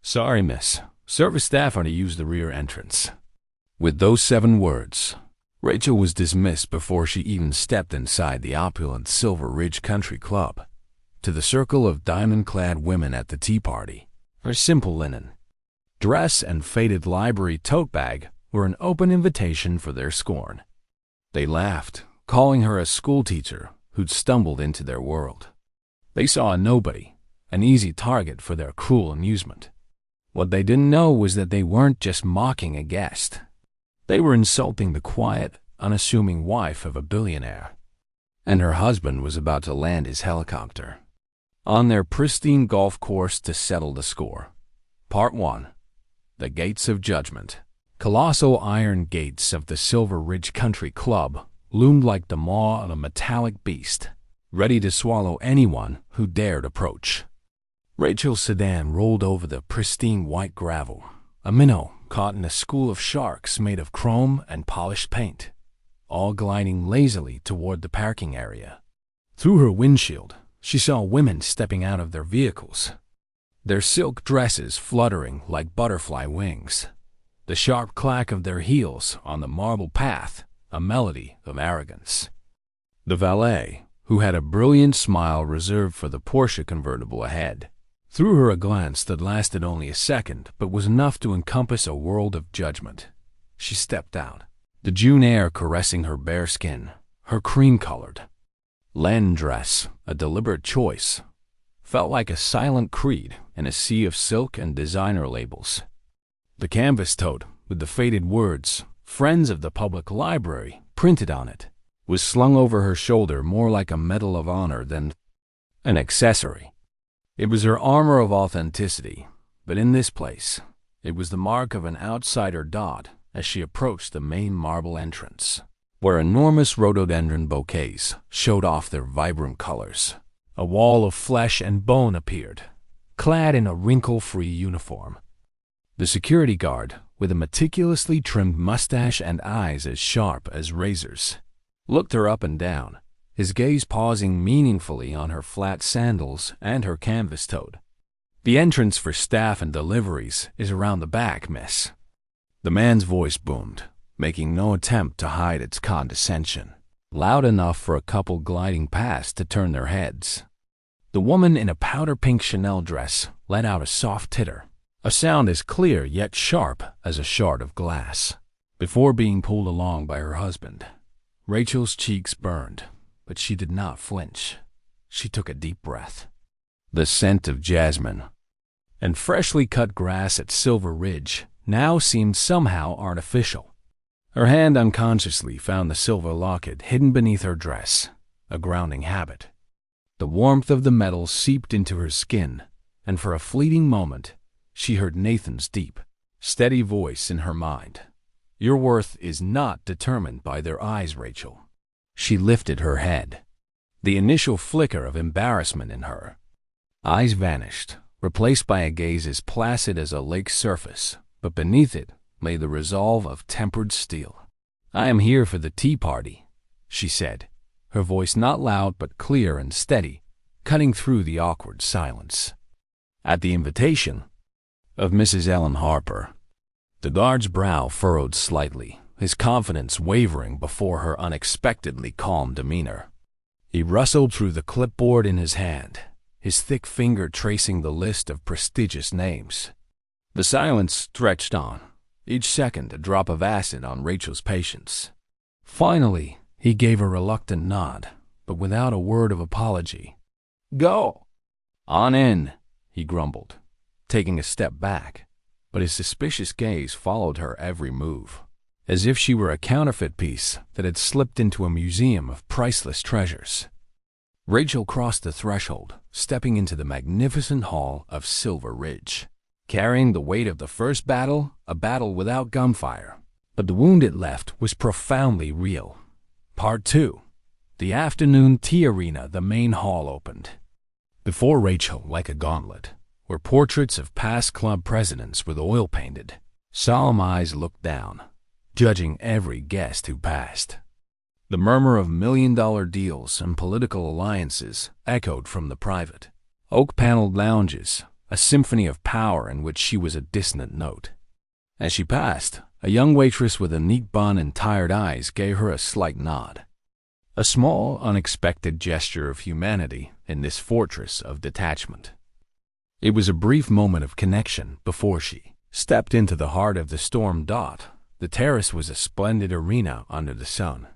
"Sorry, miss. Service staff are to use the rear entrance." With those 7 words, Rachel was dismissed before she even stepped inside the opulent Silver Ridge Country Club. To the circle of diamond-clad women at the tea party, her simple linen dress and faded library tote bag were an open invitation for their scorn. They laughed, calling her a schoolteacher who'd stumbled into their world. They saw a nobody, an easy target for their cruel amusement. What they didn't know was that they weren't just mocking a guest. They were insulting the quiet, unassuming wife of a billionaire. And her husband was about to land his helicopter on their pristine golf course to settle the score. Part 1. The Gates of Judgment. Colossal iron gates of the Silver Ridge Country Club loomed like the maw of a metallic beast, ready to swallow anyone who dared approach. Rachel's sedan rolled over the pristine white gravel, a minnow caught in a school of sharks made of chrome and polished paint, all gliding lazily toward the parking area. Through her windshield, she saw women stepping out of their vehicles, their silk dresses fluttering like butterfly wings, the sharp clack of their heels on the marble path a melody of arrogance. The valet, who had a brilliant smile reserved for the Porsche convertible ahead, threw her a glance that lasted only a second but was enough to encompass a world of judgment. She stepped out, the June air caressing her bare skin, her cream-colored laine dress, a deliberate choice, felt like a silent creed in a sea of silk and designer labels. The canvas tote, with the faded words, "Friends of the Public Library," printed on it, was slung over her shoulder more like a medal of honor than an accessory. It was her armor of authenticity, but in this place, it was the mark of an outsider dot as she approached the main marble entrance, where enormous rhododendron bouquets showed off their vibrant colors. A wall of flesh and bone appeared, clad in a wrinkle-free uniform. The security guard, with a meticulously trimmed mustache and eyes as sharp as razors, looked her up and down, his gaze pausing meaningfully on her flat sandals and her canvas tote. "The entrance for staff and deliveries is around the back, miss." The man's voice boomed, making no attempt to hide its condescension, loud enough for a couple gliding past to turn their heads. The woman in a powder-pink Chanel dress let out a soft titter, a sound as clear yet sharp as a shard of glass. Before being pulled along by her husband, Rachel's cheeks burned, but she did not flinch. She took a deep breath. The scent of jasmine and freshly cut grass at Silver Ridge now seemed somehow artificial. Her hand unconsciously found the silver locket hidden beneath her dress, a grounding habit. The warmth of the metal seeped into her skin, and for a fleeting moment, she heard Nathan's deep, steady voice in her mind. "Your worth is not determined by their eyes, Rachel." She lifted her head. The initial flicker of embarrassment in her eyes vanished, replaced by a gaze as placid as a lake's surface, but beneath it lay the resolve of tempered steel. "I am here for the tea party," she said, her voice not loud but clear and steady, cutting through the awkward silence. "At the invitation of Mrs. Ellen Harper." The guard's brow furrowed slightly, his confidence wavering before her unexpectedly calm demeanor. He rustled through the clipboard in his hand, his thick finger tracing the list of prestigious names. The silence stretched on, each second a drop of acid on Rachel's patience. Finally, he gave a reluctant nod, but without a word of apology. "Go on in," he grumbled, taking a step back, but his suspicious gaze followed her every move, as if she were a counterfeit piece that had slipped into a museum of priceless treasures. Rachel crossed the threshold, stepping into the magnificent hall of Silver Ridge, carrying the weight of the first battle, a battle without gunfire. But the wound it left was profoundly real. Part 2. The afternoon tea arena, the main hall opened. Before Rachel, like a gauntlet, were portraits of past club presidents with oil painted. Solemn eyes looked down, judging every guest who passed. The murmur of million-dollar deals and political alliances echoed from the private, oak-paneled lounges, a symphony of power in which she was a dissonant note. As she passed, a young waitress with a neat bun and tired eyes gave her a slight nod. A small, unexpected gesture of humanity in this fortress of detachment. It was a brief moment of connection before she stepped into the heart of the storm. The terrace was a splendid arena under the sun.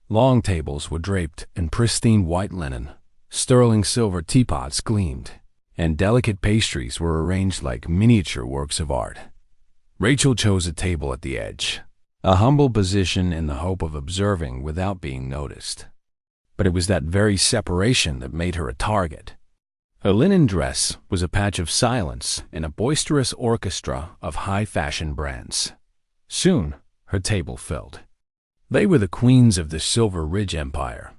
Long tables were draped in pristine white linen, sterling silver teapots gleamed, and delicate pastries were arranged like miniature works of art. Rachel chose a table at the edge, a humble position in the hope of observing without being noticed. But it was that very separation that made her a target. Her linen dress was a patch of silence in a boisterous orchestra of high-fashion brands. Soon, her table filled. They were the queens of the Silver Ridge Empire,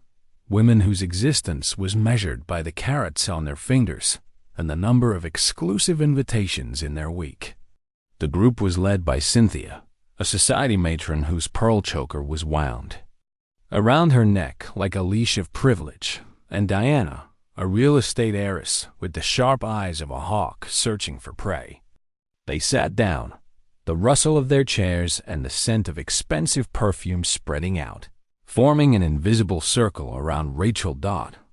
women whose existence was measured by the carats on their fingers and the number of exclusive invitations in their week. The group was led by Cynthia, a society matron whose pearl choker was wound around her neck like a leash of privilege, and Diana, a real estate heiress with the sharp eyes of a hawk searching for prey. They sat down, the rustle of their chairs and the scent of expensive perfume spreading out, forming an invisible circle around Rachel.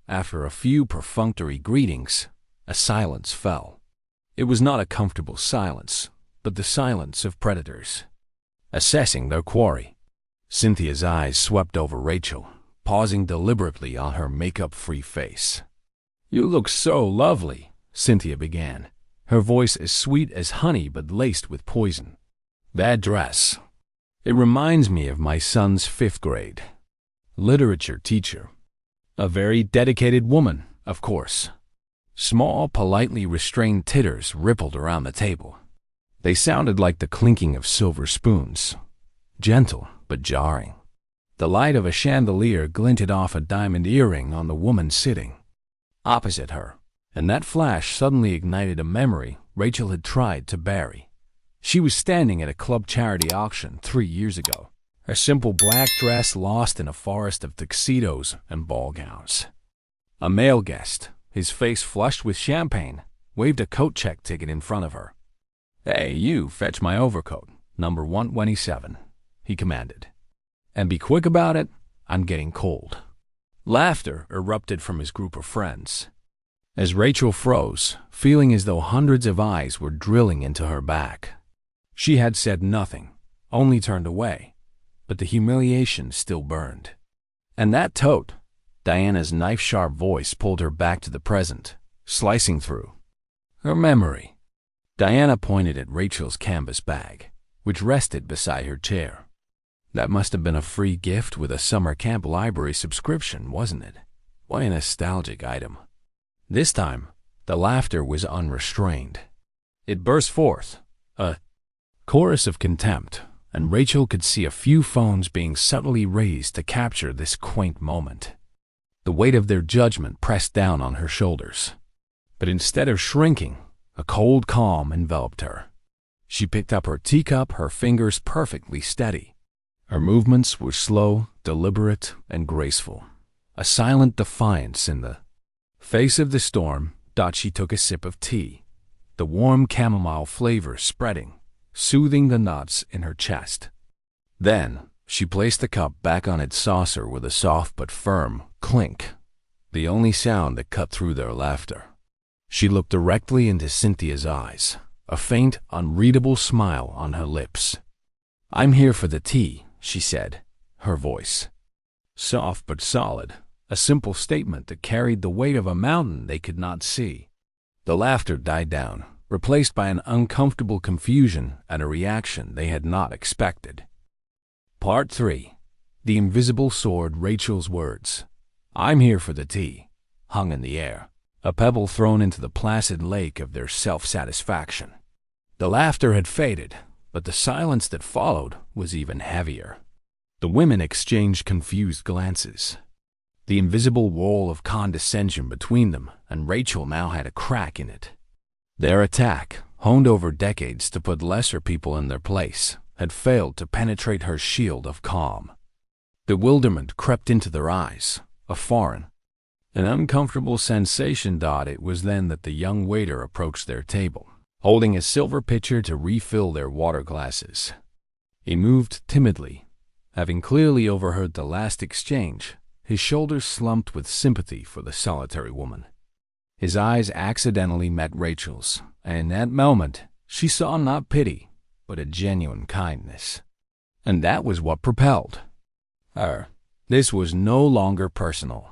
After a few perfunctory greetings, a silence fell. It was not a comfortable silence, but the silence of predators assessing their quarry. Cynthia's eyes swept over Rachel, pausing deliberately on her makeup-free face. "You look so lovely," Cynthia began, her voice as sweet as honey but laced with poison. "That dress. It reminds me of my son's 5th grade literature teacher. A very dedicated woman, of course." Small, politely restrained titters rippled around the table. They sounded like the clinking of silver spoons, gentle but jarring. The light of a chandelier glinted off a diamond earring on the woman sitting opposite her, and that flash suddenly ignited a memory Rachel had tried to bury. She was standing at a club charity auction 3 years ago, her simple black dress lost in a forest of tuxedos and ball gowns. A male guest, his face flushed with champagne, waved a coat check ticket in front of her. "Hey, you, fetch my overcoat, number 127, he commanded. "And be quick about it, I'm getting cold." Laughter erupted from his group of friends, as Rachel froze, feeling as though hundreds of eyes were drilling into her back. She had said nothing, only turned away, but the humiliation still burned. "And that tote," Diana's knife-sharp voice pulled her back to the present, slicing through her memory. Diana pointed at Rachel's canvas bag, which rested beside her chair. "That must have been a free gift with a summer camp library subscription, wasn't it? What a nostalgic item." This time, the laughter was unrestrained. It burst forth, a chorus of contempt, and Rachel could see a few phones being subtly raised to capture this quaint moment. The weight of their judgment pressed down on her shoulders. But instead of shrinking, a cold calm enveloped her. She picked up her teacup, her fingers perfectly steady. Her movements were slow, deliberate, and graceful, a silent defiance in the face of the storm. She took a sip of tea, the warm chamomile flavor spreading, soothing the knots in her chest. Then she placed the cup back on its saucer with a soft but firm clink, the only sound that cut through their laughter. She looked directly into Cynthia's eyes, a faint, unreadable smile on her lips. "I'm here for the tea," she said, her voice soft but solid, a simple statement that carried the weight of a mountain they could not see. The laughter died down, replaced by an uncomfortable confusion and a reaction they had not expected. Part 3. The Invisible Sword. Rachel's words, "I'm here for the tea," hung in the air, a pebble thrown into the placid lake of their self-satisfaction. The laughter had faded, but the silence that followed was even heavier. The women exchanged confused glances. The invisible wall of condescension between them and Rachel now had a crack in it. Their attack, honed over decades to put lesser people in their place, had failed to penetrate her shield of calm. Bewilderment crept into their eyes, a foreign, An uncomfortable sensation. It was then that the young waiter approached their table, holding a silver pitcher to refill their water glasses. He moved timidly. Having clearly overheard the last exchange, his shoulders slumped with sympathy for the solitary woman. His eyes accidentally met Rachel's, and in that moment, she saw not pity, but a genuine kindness. And that was what propelled her. This was no longer personal.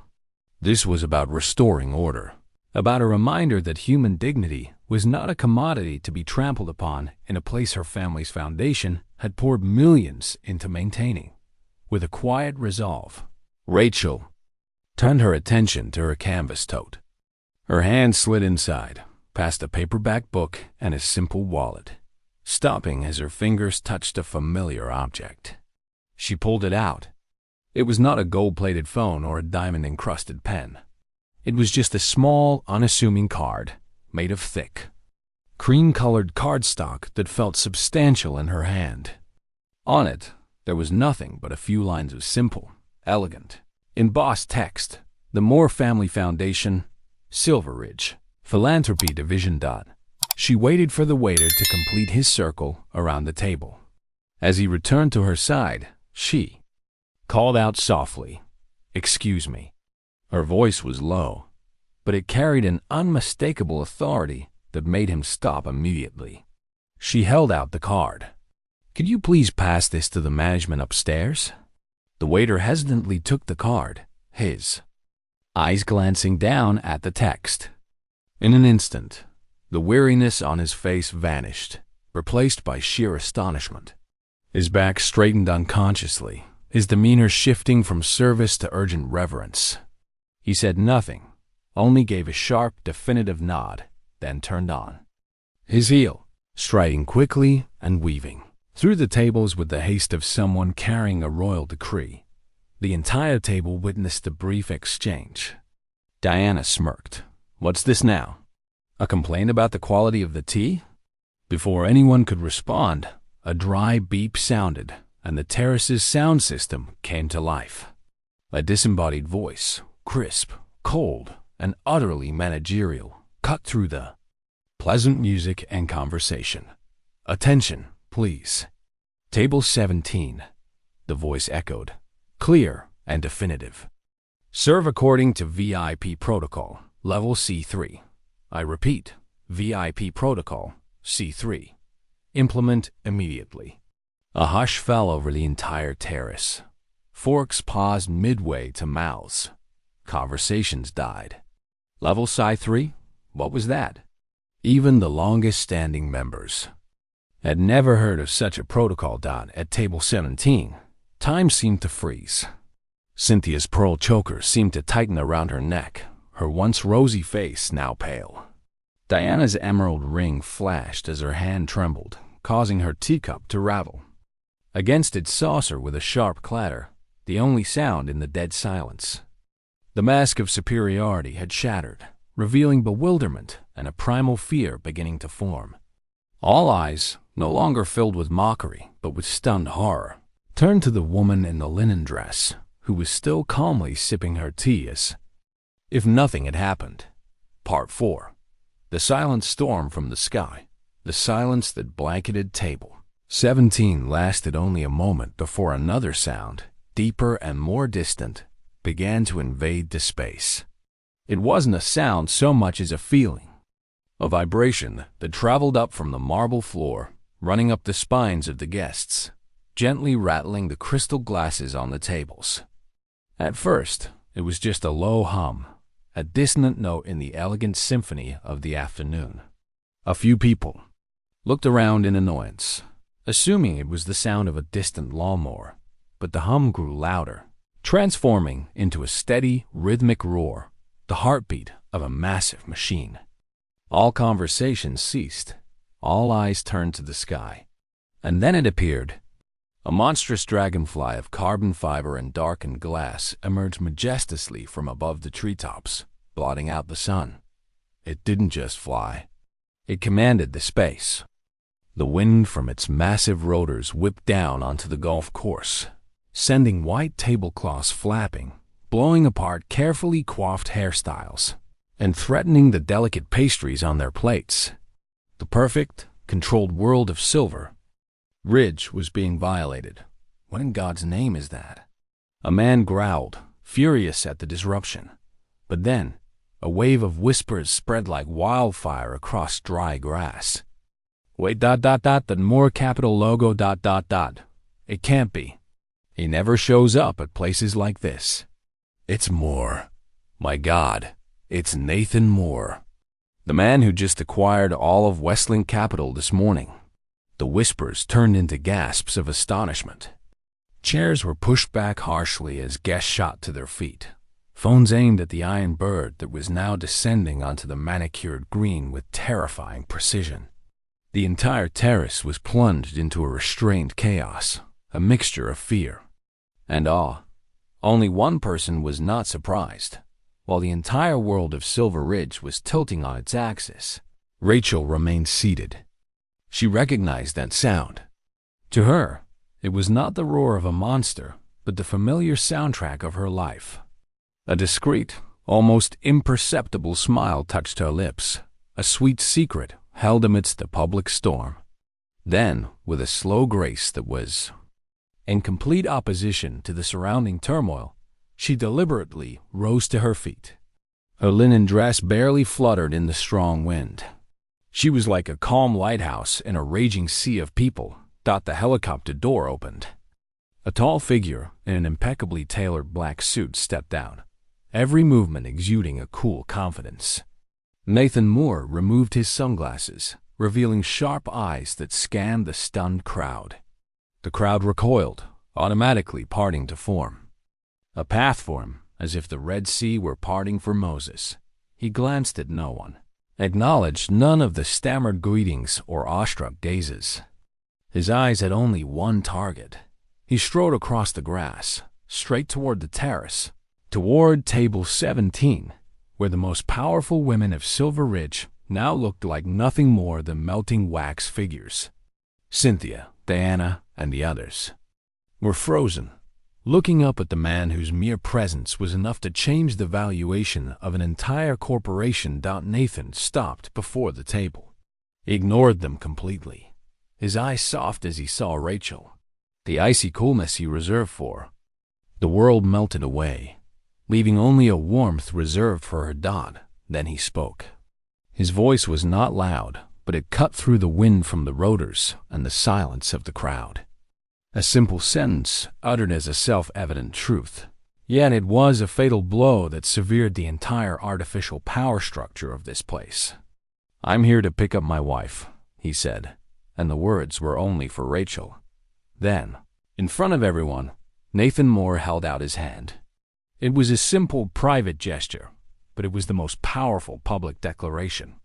This was about restoring order, about a reminder that human dignity was not a commodity to be trampled upon in a place her family's foundation had poured millions into maintaining. With a quiet resolve, Rachel turned her attention to her canvas tote. Her hand slid inside, past a paperback book and a simple wallet, stopping as her fingers touched a familiar object. She pulled it out. It was not a gold-plated phone or a diamond-encrusted pen. It was just a small, unassuming card, made of thick, cream-colored cardstock that felt substantial in her hand. On it, there was nothing but a few lines of simple, elegant, embossed text. The Moore Family Foundation, Silver Ridge, Philanthropy Division. She waited for the waiter to complete his circle around the table. As he returned to her side, she called out softly, "Excuse me." Her voice was low, but it carried an unmistakable authority that made him stop immediately. She held out the card. "Could you please pass this to the management upstairs?" The waiter hesitantly took the card, his eyes glancing down at the text. In an instant, the weariness on his face vanished, replaced by sheer astonishment. His back straightened unconsciously, his demeanor shifting from service to urgent reverence. He said nothing, only gave a sharp, definitive nod, then turned on his heel, striding quickly and weaving through the tables with the haste of someone carrying a royal decree. The entire table witnessed the brief exchange. Diana smirked. "What's this now? A complaint about the quality of the tea?" Before anyone could respond, a dry beep sounded, and the terrace's sound system came to life. A disembodied voice, crisp, cold, and utterly managerial, cut through the pleasant music and conversation. "Attention, please. Table 17, the voice echoed, clear and definitive. "Serve according to VIP protocol, level C3. I repeat, VIP protocol, C3. Implement immediately." A hush fell over the entire terrace. Forks paused midway to mouths. Conversations died. Level Psi-3? What was that? Even the longest-standing members had never heard of such a protocol. At table 17, time seemed to freeze. Cynthia's pearl choker seemed to tighten around her neck, her once rosy face now pale. Diana's emerald ring flashed as her hand trembled, causing her teacup to ravel against its saucer with a sharp clatter, the only sound in the dead silence. The mask of superiority had shattered, revealing bewilderment and a primal fear beginning to form. All eyes, no longer filled with mockery, but with stunned horror, turned to the woman in the linen dress, who was still calmly sipping her tea as if nothing had happened. Part 4. The silent storm from the sky, the silence that blanketed table 17 lasted only a moment before another sound, deeper and more distant, began to invade the space. It wasn't a sound so much as a feeling, a vibration that traveled up from the marble floor, running up the spines of the guests, gently rattling the crystal glasses on the tables. At first, it was just a low hum, a dissonant note in the elegant symphony of the afternoon. A few people looked around in annoyance, assuming it was the sound of a distant lawnmower, but the hum grew louder, transforming into a steady, rhythmic roar, the heartbeat of a massive machine. All conversation ceased. All eyes turned to the sky. And then it appeared. A monstrous dragonfly of carbon fiber and darkened glass emerged majestically from above the treetops, blotting out the sun. It didn't just fly. It commanded the space. The wind from its massive rotors whipped down onto the golf course, sending white tablecloths flapping, blowing apart carefully coiffed hairstyles and threatening the delicate pastries on their plates. The perfect, controlled world of Silver Ridge was being violated. What in God's name is that? A man growled, furious at the disruption. But then, a wave of whispers spread like wildfire across dry grass. Wait, the Moore capital logo, It can't be. He never shows up at places like this. It's Moore. My God, it's Nathan Moore. The man who just acquired all of Westland Capital this morning. The whispers turned into gasps of astonishment. Chairs were pushed back harshly as guests shot to their feet. Phones aimed at the iron bird that was now descending onto the manicured green with terrifying precision. The entire terrace was plunged into a restrained chaos, a mixture of fear and awe. Only one person was not surprised. While the entire world of Silver Ridge was tilting on its axis, Rachel remained seated. She recognized that sound. To her, it was not the roar of a monster, but the familiar soundtrack of her life. A discreet, almost imperceptible smile touched her lips, a sweet secret held amidst the public storm. Then, with a slow grace that was in complete opposition to the surrounding turmoil, she deliberately rose to her feet. Her linen dress barely fluttered in the strong wind. She was like a calm lighthouse in a raging sea of people. The helicopter door opened. A tall figure in an impeccably tailored black suit stepped down, every movement exuding a cool confidence. Nathan Moore removed his sunglasses, revealing sharp eyes that scanned the stunned crowd. The crowd recoiled, automatically parting to form a path for him, as if the Red Sea were parting for Moses. He glanced at no one, acknowledged none of the stammered greetings or awestruck gazes. His eyes had only one target. He strode across the grass, straight toward the terrace, toward table 17, where the most powerful women of Silver Ridge now looked like nothing more than melting wax figures. Cynthia, Diana, and the others were frozen, looking up at the man whose mere presence was enough to change the valuation of an entire corporation. Nathan stopped before the table. He ignored them completely, his eyes soft as he saw Rachel, the icy coolness he reserved for. The world melted away, leaving only a warmth reserved for her. Then he spoke. His voice was not loud, but it cut through the wind from the rotors and the silence of the crowd. A simple sentence uttered as a self-evident truth, yet it was a fatal blow that severed the entire artificial power structure of this place. "I'm here to pick up my wife," he said, and the words were only for Rachel. Then, in front of everyone, Nathan Moore held out his hand. It was a simple private gesture, but it was the most powerful public declaration.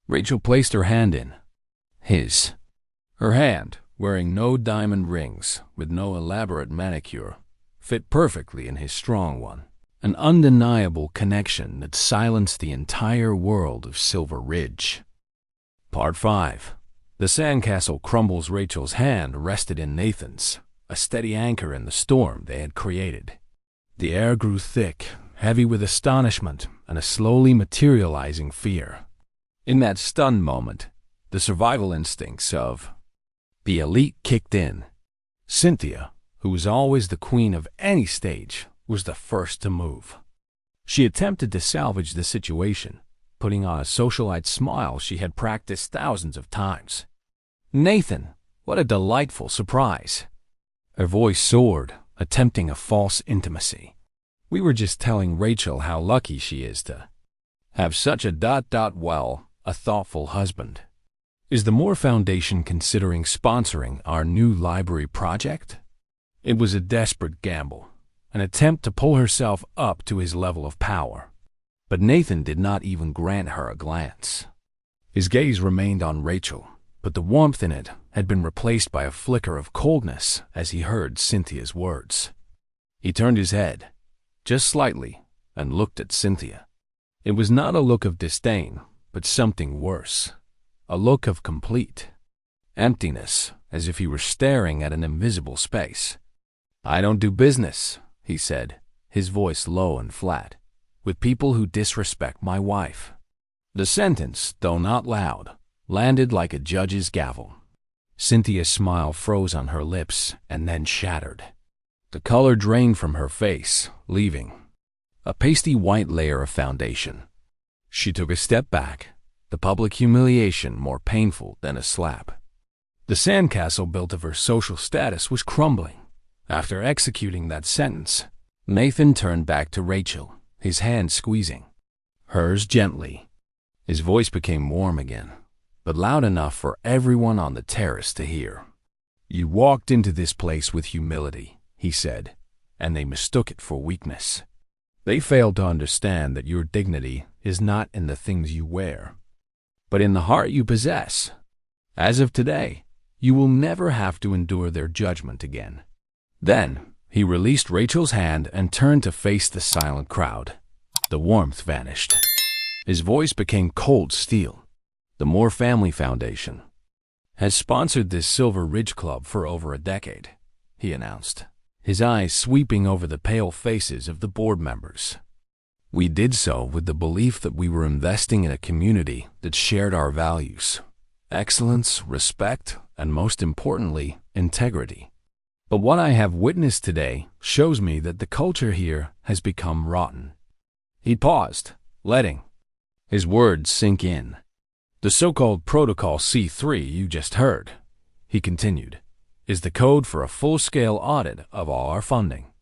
Rachel placed her hand in his. Her hand, wearing no diamond rings, with no elaborate manicure, fit perfectly in his strong one, an undeniable connection that silenced the entire world of Silver Ridge. Part 5. The sandcastle crumbles. Rachel's hand rested in Nathan's, a steady anchor in the storm they had created. The air grew thick, heavy with astonishment and a slowly materializing fear. In that stunned moment, the survival instincts of the elite kicked in. Cynthia, who was always the queen of any stage, was the first to move. She attempted to salvage the situation, putting on a socialite smile she had practiced thousands of times. "Nathan, what a delightful surprise." Her voice soared, attempting a false intimacy. "We were just telling Rachel how lucky she is to have such a a thoughtful husband. Is the Moore Foundation considering sponsoring our new library project?" It was a desperate gamble, an attempt to pull herself up to his level of power. But Nathan did not even grant her a glance. His gaze remained on Rachel, but the warmth in it had been replaced by a flicker of coldness as he heard Cynthia's words. He turned his head, just slightly, and looked at Cynthia. It was not a look of disdain, but something worse, a look of complete emptiness, as if he were staring at an invisible space. "I don't do business," he said, his voice low and flat, "with people who disrespect my wife." The sentence, though not loud, landed like a judge's gavel. Cynthia's smile froze on her lips and then shattered. The color drained from her face, leaving a pasty white layer of foundation. She took a step back, the public humiliation more painful than a slap. The sandcastle built of her social status was crumbling. After executing that sentence, Nathan turned back to Rachel, his hand squeezing hers gently. His voice became warm again, but loud enough for everyone on the terrace to hear. "You walked into this place with humility," he said, "and they mistook it for weakness. They failed to understand that your dignity is not in the things you wear, but in the heart you possess. As of today, you will never have to endure their judgment again." Then, he released Rachel's hand and turned to face the silent crowd. The warmth vanished. His voice became cold steel. "The Moore Family Foundation has sponsored this Silver Ridge Club for over a decade," he announced, his eyes sweeping over the pale faces of the board members. "We did so with the belief that we were investing in a community that shared our values: excellence, respect, and most importantly, integrity. But what I have witnessed today shows me that the culture here has become rotten." He paused, letting his words sink in. "The so-called Protocol C3 you just heard," he continued, "is the code for a full-scale audit of all our funding.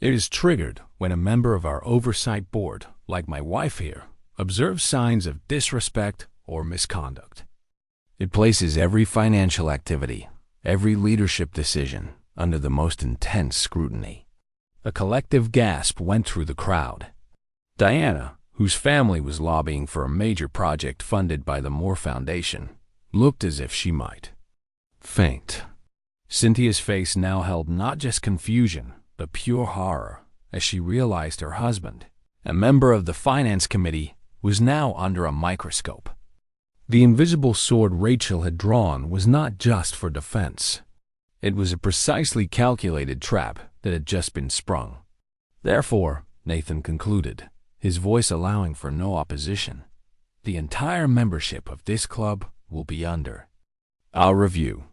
It is triggered when a member of our oversight board, like my wife here, observes signs of disrespect or misconduct. It places every financial activity, every leadership decision, under the most intense scrutiny." A collective gasp went through the crowd. Diana, whose family was lobbying for a major project funded by the Moore Foundation, looked as if she might faint. Cynthia's face now held not just confusion, but pure horror, as she realized her husband, a member of the finance committee, was now under a microscope. The invisible sword Rachel had drawn was not just for defense. It was a precisely calculated trap that had just been sprung. "Therefore," Nathan concluded, his voice allowing for no opposition, "the entire membership of this club will be under our review.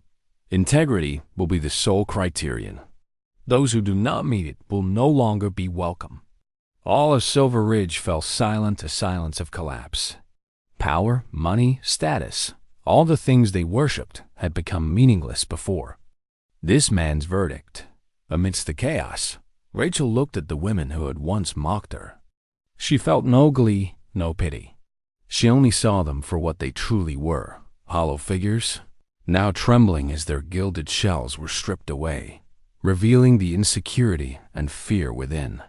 Integrity will be the sole criterion. Those who do not meet it will no longer be welcome." All of Silver Ridge fell silent, a silence of collapse. Power, money, status, all the things they worshipped had become meaningless before this man's verdict. Amidst the chaos, Rachel looked at the women who had once mocked her. She felt no glee, no pity. She only saw them for what they truly were: hollow figures, now trembling as their gilded shells were stripped away, revealing the insecurity and fear within.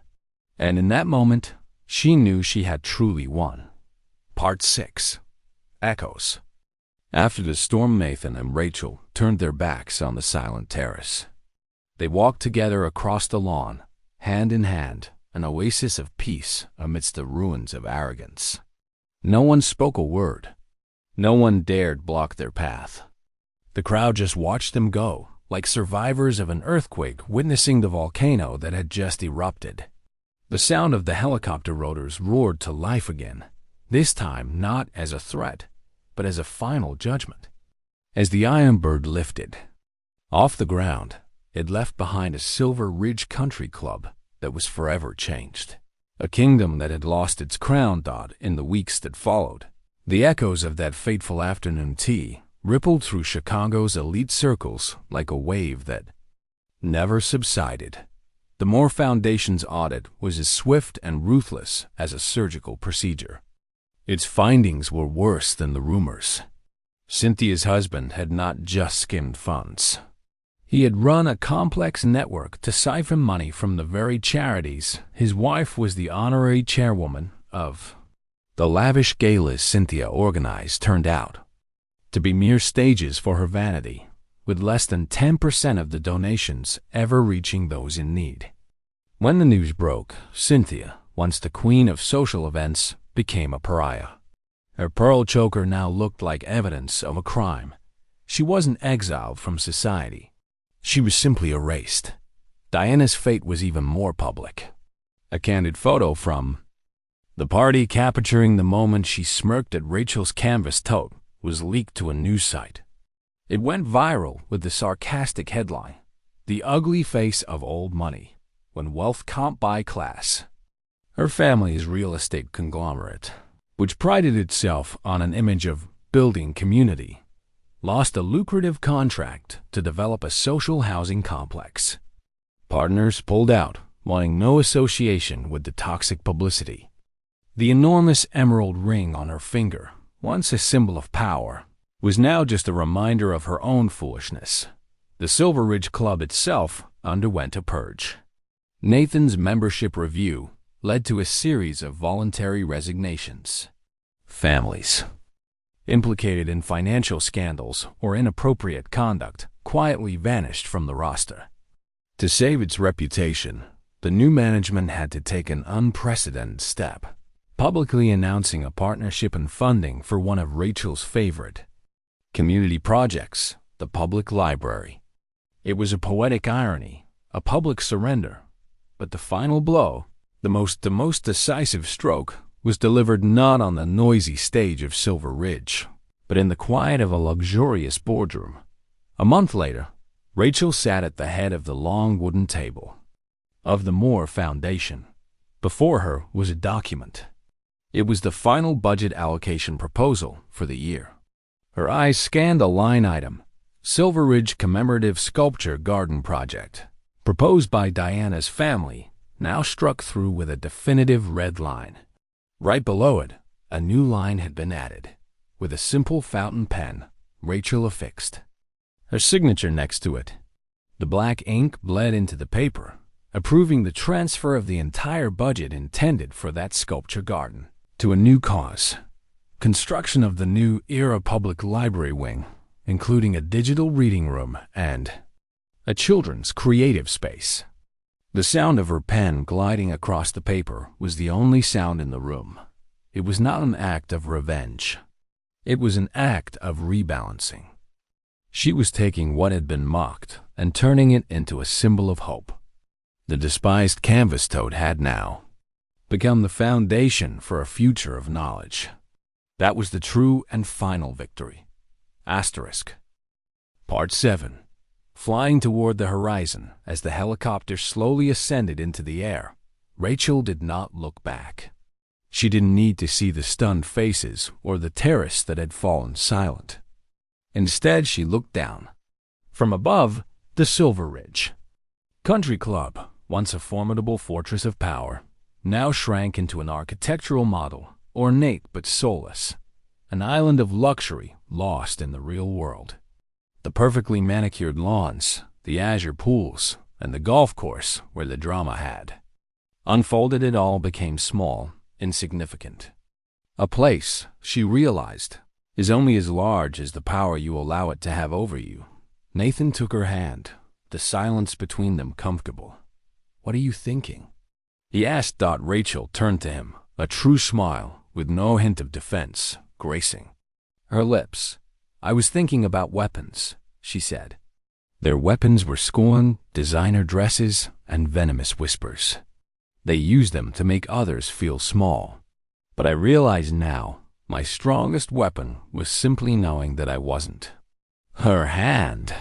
And in that moment, she knew she had truly won. Part 6. Echoes. After the storm, Nathan and Rachel turned their backs on the silent terrace. They walked together across the lawn, hand in hand, an oasis of peace amidst the ruins of arrogance. No one spoke a word. No one dared block their path. The crowd just watched them go, like survivors of an earthquake witnessing the volcano that had just erupted. The sound of the helicopter rotors roared to life again, this time not as a threat, but as a final judgment. As the Iron Bird lifted off the ground, it left behind a Silver Ridge Country Club that was forever changed. A kingdom that had lost its crown dot in the weeks that followed. The echoes of that fateful afternoon tea rippled through Chicago's elite circles like a wave that never subsided. The Moore Foundation's audit was as swift and ruthless as a surgical procedure. Its findings were worse than the rumors. Cynthia's husband had not just skimmed funds. He had run a complex network to siphon money from the very charities his wife was the honorary chairwoman of. The lavish galas Cynthia organized turned out to be mere stages for her vanity, with less than 10% of the donations ever reaching those in need. When the news broke, Cynthia, once the queen of social events, became a pariah. Her pearl choker now looked like evidence of a crime. She wasn't exiled from society. She was simply erased. Diana's fate was even more public. A candid photo from the party capturing the moment she smirked at Rachel's canvas tote was leaked to a news site. It went viral with the sarcastic headline, "The ugly face of old money, when wealth can't buy class." Her family's real estate conglomerate, which prided itself on an image of building community, lost a lucrative contract to develop a social housing complex. Partners pulled out, wanting no association with the toxic publicity. The enormous emerald ring on her finger, once a symbol of power, was now just a reminder of her own foolishness. The Silver Ridge Club itself underwent a purge. Nathan's membership review led to a series of voluntary resignations. Families implicated in financial scandals or inappropriate conduct quietly vanished from the roster. To save its reputation, the new management had to take an unprecedented step, publicly announcing a partnership and funding for one of Rachel's favorite community projects, the public library. It was a poetic irony, a public surrender, but the final blow, the most decisive stroke, was delivered not on the noisy stage of Silver Ridge, but in the quiet of a luxurious boardroom. A month later, Rachel sat at the head of the long wooden table of the Moore Foundation. Before her was a document. It was the final budget allocation proposal for the year. Her eyes scanned a line item, Silver Ridge Commemorative Sculpture Garden Project, proposed by Diana's family, now struck through with a definitive red line. Right below it, a new line had been added, with a simple fountain pen, Rachel affixed. Her signature next to it. The black ink bled into the paper, approving the transfer of the entire budget intended for that sculpture garden to a new cause. Construction of the new era public library wing, including a digital reading room and a children's creative space. The sound of her pen gliding across the paper was the only sound in the room. It was not an act of revenge. It was an act of rebalancing. She was taking what had been mocked and turning it into a symbol of hope. The despised canvas tote had now become the foundation for a future of knowledge. That was the true and final victory. Asterisk. Part 7. Flying toward the horizon as the helicopter slowly ascended into the air, Rachel did not look back. She didn't need to see the stunned faces or the terrace that had fallen silent. Instead, she looked down. From above, the Silver Ridge Country Club, once a formidable fortress of power, now shrank into an architectural model, ornate but soulless, an island of luxury lost in the real world. The perfectly manicured lawns, the azure pools, and the golf course where the drama had unfolded, it all became small, insignificant. A place, she realized, is only as large as the power you allow it to have over you. Nathan took her hand, the silence between them comfortable. "What are you thinking?" he asked. Rachel turned to him, a true smile, with no hint of defense, gracing her lips. "I was thinking about weapons," she said. Their weapons were scorn, designer dresses, and venomous whispers. They used them to make others feel small. But I realize now, my strongest weapon was simply knowing that I wasn't. Her hand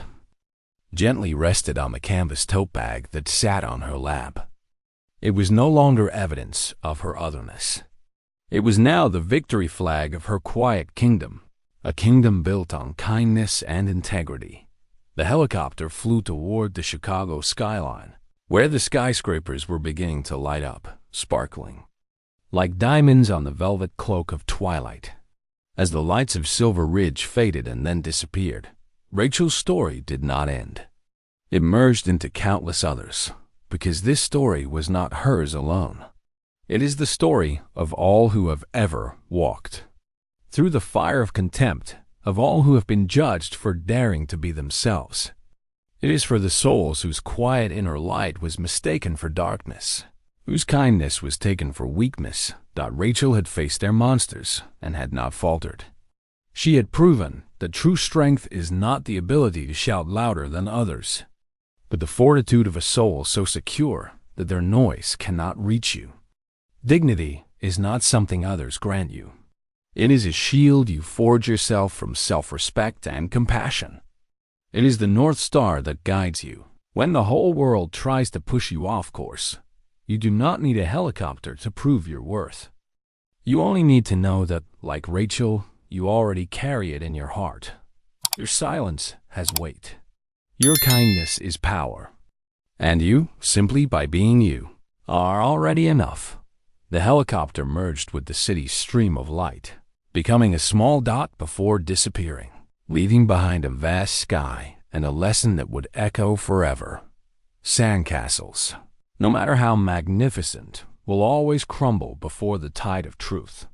gently rested on the canvas tote bag that sat on her lap. It was no longer evidence of her otherness. It was now the victory flag of her quiet kingdom, a kingdom built on kindness and integrity. The helicopter flew toward the Chicago skyline, where the skyscrapers were beginning to light up, sparkling like diamonds on the velvet cloak of twilight. As the lights of Silver Ridge faded and then disappeared, Rachel's story did not end. It merged into countless others, because this story was not hers alone. It is the story of all who have ever walked through the fire of contempt, of all who have been judged for daring to be themselves. It is for the souls whose quiet inner light was mistaken for darkness, whose kindness was taken for weakness. Rachel had faced their monsters and had not faltered. She had proven that true strength is not the ability to shout louder than others, but the fortitude of a soul so secure that their noise cannot reach you. Dignity is not something others grant you. It is a shield you forge yourself from self-respect and compassion. It is the North Star that guides you. When the whole world tries to push you off course, you do not need a helicopter to prove your worth. You only need to know that, like Rachel, you already carry it in your heart. Your silence has weight. Your kindness is power. And you, simply by being you, are already enough. The helicopter merged with the city's stream of light, becoming a small dot before disappearing, leaving behind a vast sky and a lesson that would echo forever. Sandcastles, no matter how magnificent, will always crumble before the tide of truth.